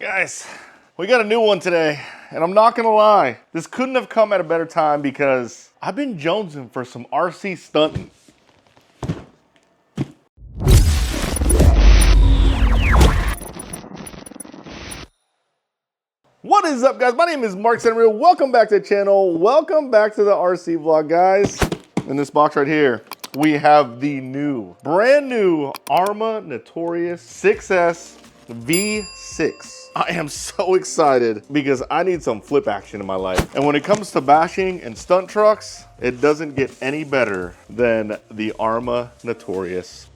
Guys, we got a new one today, and I'm not gonna lie, this couldn't have come at a better time because I've been jonesing for some RC stunting. What is up, guys? My name is Mark Centerville. Welcome back to the channel. Welcome back to the RC vlog, guys. In this box right here, we have the brand new Arma Notorious 6S V6. I am so excited because I need some flip action in my life. And when it comes to bashing and stunt trucks, it doesn't get any better than the Arma Notorious.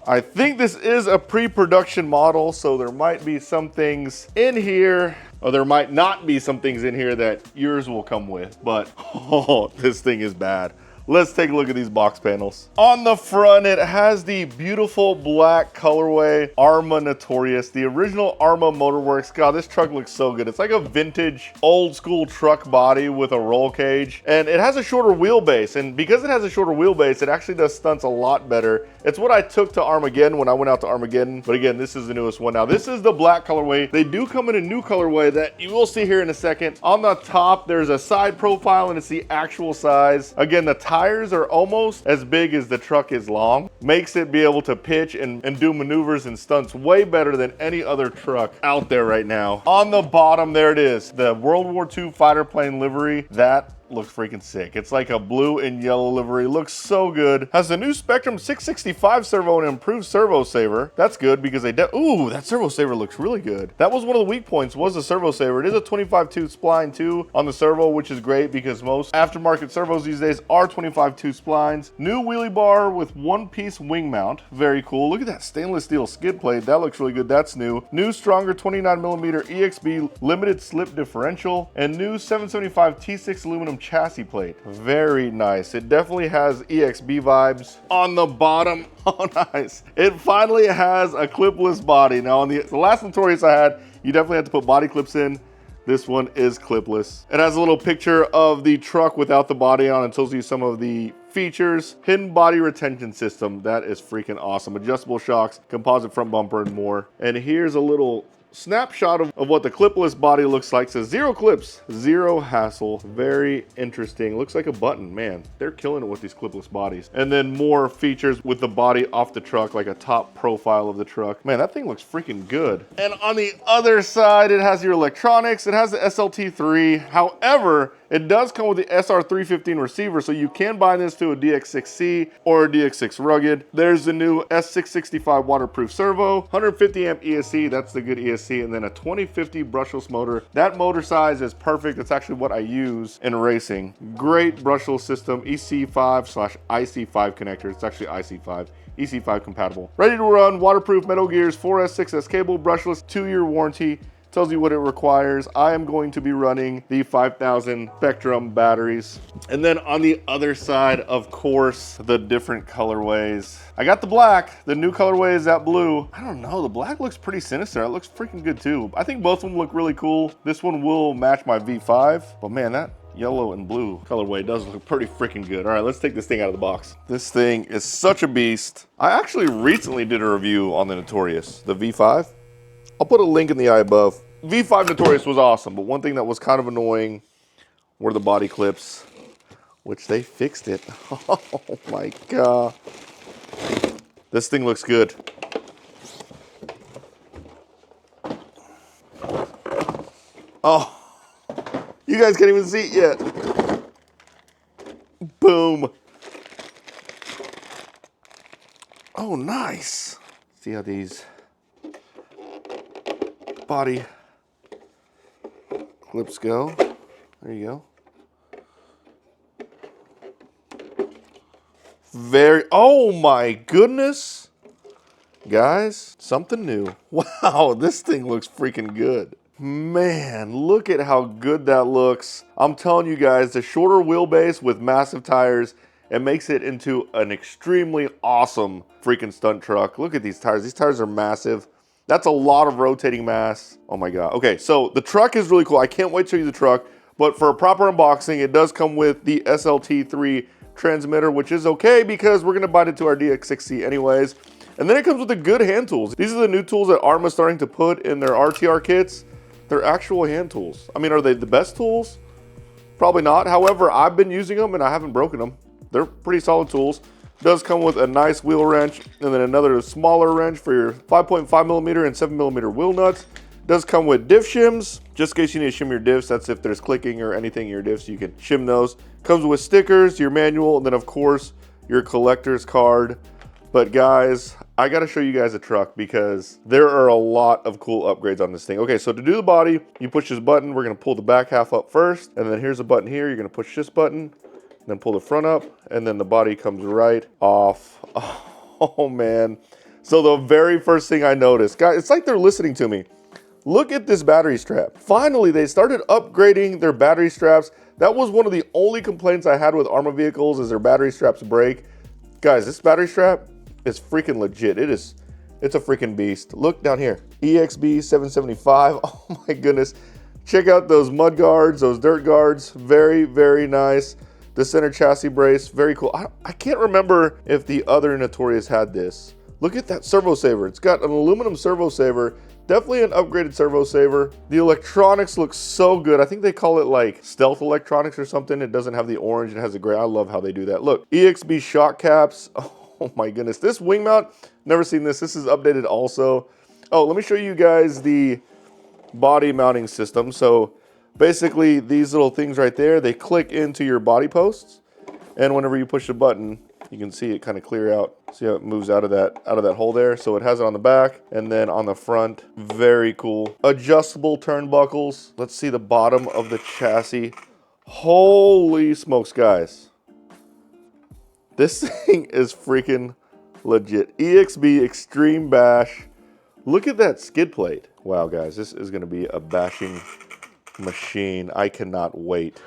I think this is a pre-production model, so there might be some things in here, or there might not be some things in here that yours will come with, but oh, this thing is bad. Let's take a look at these box panels. On the front, it has the beautiful black colorway Arma Notorious, the original Arma Motorworks. God, this truck looks so good. It's like a vintage, old school truck body with a roll cage, and it has a shorter wheelbase. And because it has a shorter wheelbase, it actually does stunts a lot better. It's what I took to Armageddon when I went out to Armageddon. But again, this is the newest one. Now, this is the black colorway. They do come in a new colorway that you will see here in a second. On the top, there's a side profile, and it's the actual size. Again, the tires are almost as big as the truck is long. Makes it be able to pitch and do maneuvers and stunts way better than any other truck out there right now. On the bottom, there it is. The World War II fighter plane livery. That looks freaking sick. It's like a blue and yellow livery. Looks so good. Has the new Spectrum 665 servo and improved servo saver. That's good because ooh, that servo saver looks really good. That was one of the weak points, was the servo saver. It is a 25-2 spline too on the servo, which is great because most aftermarket servos these days are 25-2 splines. New wheelie bar with one-piece wing mount. Very cool. Look at that stainless steel skid plate. That looks really good. That's new. New stronger 29mm EXB limited slip differential and new 775 T6 aluminum chassis plate. Very nice. It definitely has EXB vibes. On the bottom, oh nice. It finally has a clipless body. Now on the last Notorious I had, you definitely had to put body clips in. This one is clipless. It has a little picture of the truck without the body on and tells you some of the features. Hidden body retention system. That is freaking awesome. Adjustable shocks, composite front bumper, and more. And here's a little snapshot of what the clipless body looks like. It says 0 clips, 0 hassle. Very interesting. Looks like a button. Man, they're killing it with these clipless bodies. And then more features with the body off the truck, like a top profile of the truck. Man, that thing looks freaking good. And on the other side, it has your electronics. It has the SLT3. However, it does come with the SR315 receiver, so you can bind this to a DX6C or a DX6 Rugged. There's the new S665 waterproof servo, 150 amp ESC, that's the good ESC, and then a 2050 brushless motor. That motor size is perfect. It's actually what I use in racing. Great brushless system, EC5/IC5 connector. It's actually IC5. EC5 compatible. Ready to run, waterproof metal gears, 4S, 6S cable, brushless, 2-year warranty. Tells you what it requires. I am going to be running the 5000 Spectrum batteries. And then on the other side, of course, the different colorways. I got the black. The new colorway is that blue. I don't know, the black looks pretty sinister. It looks freaking good too. I think both of them look really cool. This one will match my V5, but man, that yellow and blue colorway does look pretty freaking good. All right, let's take this thing out of the box. This thing is such a beast. I actually recently did a review on the Notorious, the V5. I'll put a link in the eye above. V5 Notorious was awesome, but one thing that was kind of annoying were the body clips, which they fixed it. Oh my God. This thing looks good. Oh, you guys can't even see it yet. Boom. Oh, nice. See how these body clips go. There you go. Oh my goodness. Guys, something new. Wow, this thing looks freaking good. Man, look at how good that looks. I'm telling you guys, the shorter wheelbase with massive tires, it makes it into an extremely awesome freaking stunt truck. Look at these tires. These tires are massive. That's a lot of rotating mass. Oh my God. Okay, so the truck is really cool. I can't wait to show you the truck, but for a proper unboxing, it does come with the SLT3 transmitter, which is okay because we're gonna bind it to our DX6C anyways. And then it comes with the good hand tools. These are the new tools that Arma's starting to put in their RTR kits. They're actual hand tools. I mean, are they the best tools? Probably not. However, I've been using them and I haven't broken them. They're pretty solid tools. Does come with a nice wheel wrench and then another smaller wrench for your 5.5 millimeter and 7 millimeter wheel nuts. Does come with diff shims, just in case you need to shim your diffs. That's if there's clicking or anything in your diffs, you can shim those. Comes with stickers, your manual, and then of course, your collector's card. But guys, I gotta show you guys a truck because there are a lot of cool upgrades on this thing. Okay, so to do the body, you push this button. We're gonna pull the back half up first, and then here's a button here. You're gonna push this button, then pull the front up, and then the body comes right off. Oh man. So the very first thing I noticed, guys, it's like they're listening to me. Look at this battery strap. Finally, they started upgrading their battery straps. That was one of the only complaints I had with Arma vehicles is their battery straps break. Guys, this battery strap is freaking legit. It's a freaking beast. Look down here, EXB 775. Oh my goodness. Check out those mud guards, those dirt guards. Very, very nice. The center chassis brace, very cool. I can't remember if the other Notorious had this. Look at that servo saver. It's got an aluminum servo saver. Definitely an upgraded servo saver. The electronics look so good. I think they call it like stealth electronics or something. It doesn't have the orange, it has the gray. I love how they do that. Look, EXB shock caps. Oh my goodness. This wing mount, never seen this. This is updated also. Oh, let me show you guys the body mounting system. So basically these little things right there, they click into your body posts. And whenever you push the button, you can see it kind of clear out. See how it moves out of that hole there? So it has it on the back and then on the front. Very cool. Adjustable turnbuckles. Let's see the bottom of the chassis. Holy smokes, guys. This thing is freaking legit. EXB Extreme Bash. Look at that skid plate. Wow, guys, this is gonna be a bashing machine. I cannot wait.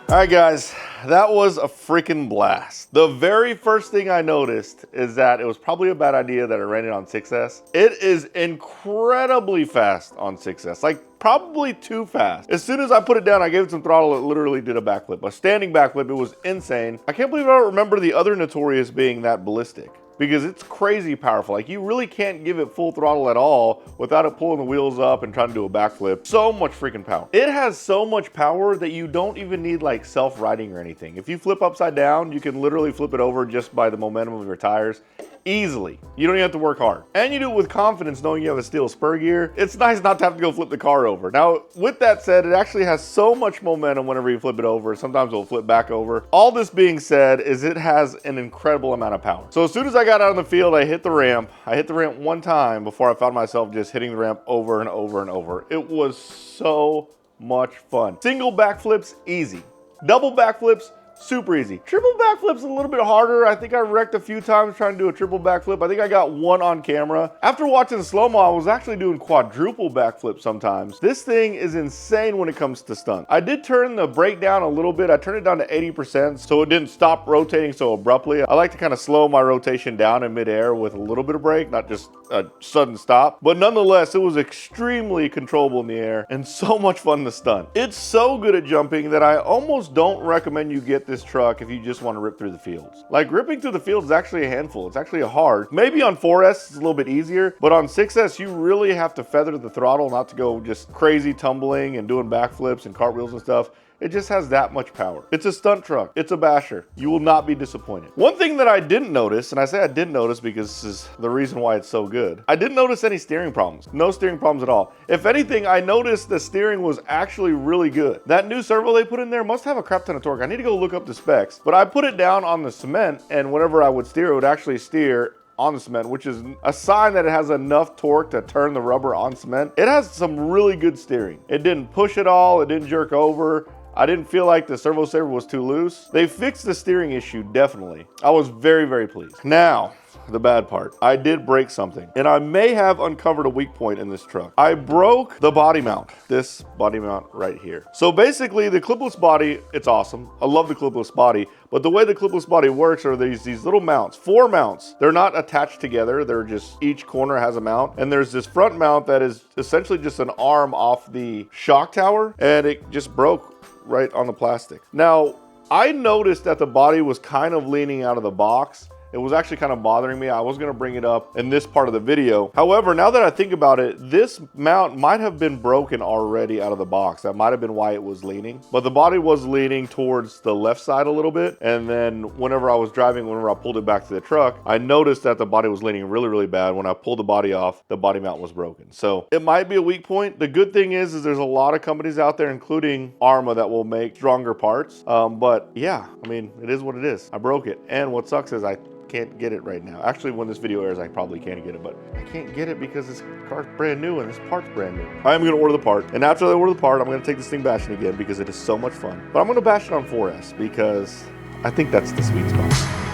All right, guys, that was a freaking blast. The very first thing I noticed is that it was probably a bad idea that I ran it on 6S. It is incredibly fast on 6S, like probably too fast. As soon as I put it down, I gave it some throttle, it literally did a backflip, a standing backflip. It was insane. I can't believe I don't remember the other Notorious being that ballistic, because it's crazy powerful. Like, you really can't give it full throttle at all without it pulling the wheels up and trying to do a backflip. So much freaking power. It has so much power that you don't even need like self-riding or anything. If you flip upside down, you can literally flip it over just by the momentum of your tires. Easily. You don't even have to work hard. And you do it with confidence knowing you have a steel spur gear. It's nice not to have to go flip the car over. Now, with that said, it actually has so much momentum whenever you flip it over. Sometimes it'll flip back over. All this being said is it has an incredible amount of power. So as soon as I got out on the field, I hit the ramp. I hit the ramp one time before I found myself just hitting the ramp over and over and over. It was so much fun. Single backflips, easy. Double backflips, Super easy. Triple backflip's a little bit harder. I think I wrecked a few times trying to do a triple backflip. I think I got one on camera. After watching the slow-mo, I was actually doing quadruple backflips sometimes. This thing is insane when it comes to stunt. I did turn the brake down a little bit. I turned it down to 80% so it didn't stop rotating so abruptly. I like to kind of slow my rotation down in midair with a little bit of brake, not just a sudden stop. But nonetheless, it was extremely controllable in the air and so much fun to stunt. It's so good at jumping that I almost don't recommend you get this truck if you just want to rip through the fields. Like, ripping through the fields is actually a handful. It's actually hard. Maybe on 4S it's a little bit easier, but on 6S you really have to feather the throttle not to go just crazy tumbling and doing backflips and cartwheels and stuff. It just has that much power. It's a stunt truck. It's a basher. You will not be disappointed. One thing that I didn't notice, and I say I didn't notice because this is the reason why it's so good, I didn't notice any steering problems. No steering problems at all. If anything, I noticed the steering was actually really good. That new servo they put in there must have a crap ton of torque. I need to go look up the specs, but I put it down on the cement, and whenever I would steer, it would actually steer on the cement, which is a sign that it has enough torque to turn the rubber on cement. It has some really good steering. It didn't push at all. It didn't jerk over. I didn't feel like the servo saver was too loose. They fixed the steering issue, definitely. I was very, very pleased. Now, the bad part. I did break something, and I may have uncovered a weak point in this truck. I broke the body mount, this body mount right here. So basically, the clipless body, it's awesome. I love the clipless body, but the way the clipless body works are these little mounts, 4 mounts. They're not attached together. They're just, each corner has a mount, and there's this front mount that is essentially just an arm off the shock tower, and it just broke right on the plastic. Now, I noticed that the body was kind of leaning out of the box. It was actually kind of bothering me. I was gonna bring it up in this part of the video. However, now that I think about it, this mount might have been broken already out of the box. That might have been why it was leaning. But the body was leaning towards the left side a little bit. And then whenever I was driving, whenever I pulled it back to the truck, I noticed that the body was leaning really, really bad. When I pulled the body off, the body mount was broken. So it might be a weak point. The good thing is there's a lot of companies out there, including Arrma, that will make stronger parts. But yeah, I mean, it is what it is. I broke it. And what sucks is I can't get it right now. Actually, when this video airs, I probably can get it, but I can't get it because this car's brand new and this part's brand new. I am gonna order the part, and after I order the part, I'm gonna take this thing bashing again because it is so much fun. But I'm gonna bash it on 4S because I think that's the sweet spot.